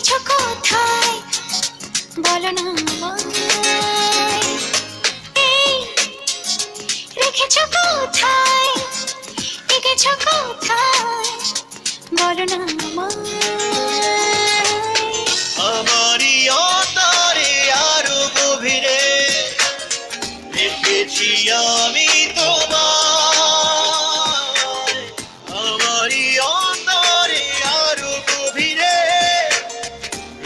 রেখেছো কোথায় বলো না আমায়, এই রেখেছো কোথায়, গেছো কোথায় বলো না আমায়। আমারই অন্তরে আরো গভীরে রেখেছি আমি তোমায়, আমারই অন্তরে আরো গভীরে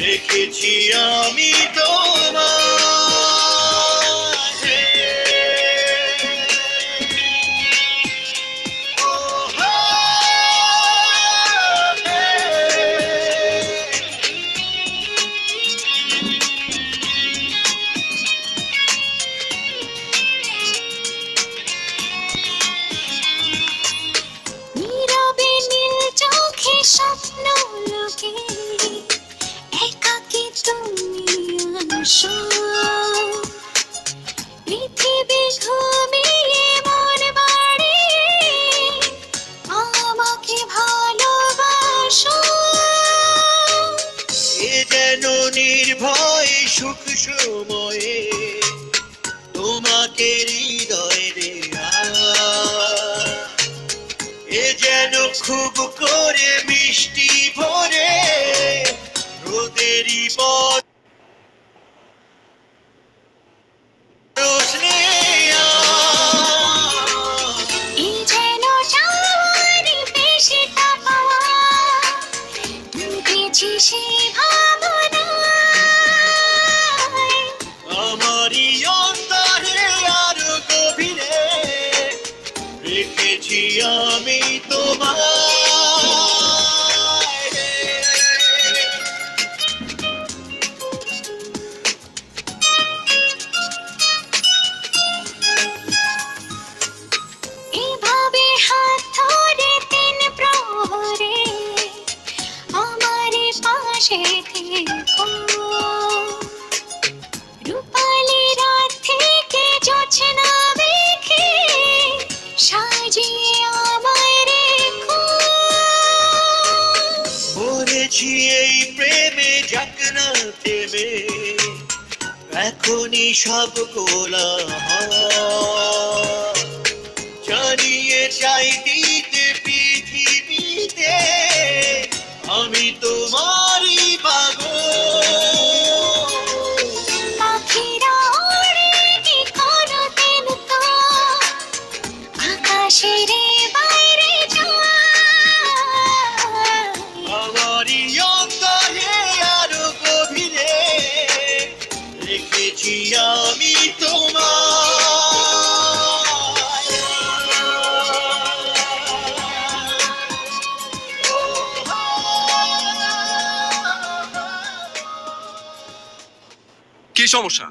রেখেছি আমি তোমায়। নীরবে নীল চোখে স্বপ্ন লোকে একাকী তুমি আসো, পৃথিবী ঘুমিয়ে মন বাড়িয়ে আমাকে ভালোবাসো। এ যেন নির্ভয় সুখ সময়ে তোমাকে হৃদয় রে, এ যেন খুব করে মিষ্টি ভরে রোদেরই পথ এই যেন চাওয়ারই বেশি তা পাওয়া, ডুবেছি সেই ভাবনায়। আমারই অন্তরে আরো গভীরে রেখেছি আমি তোমায়। এভাবে হাত ধরে তিন প্রহরে আমার পাশে থেকো, রূপালি রাত থেকে জোছনা দেখে সাজিয়ে আমায় রেখো। মরেছি এই প্রেমে যাক না থেমে, এখনই সব কোলাহল জানিয়ে চাই দিতে পৃথিবীতে আমি তোমারই পাগল। পাখিরা ওড়ে কি কোনদিন তো আকাশের বাইরে যায়। আমারই অন্তরে আরো গভীরে রেখেছি আমি তোমায়। কি সমস্যা?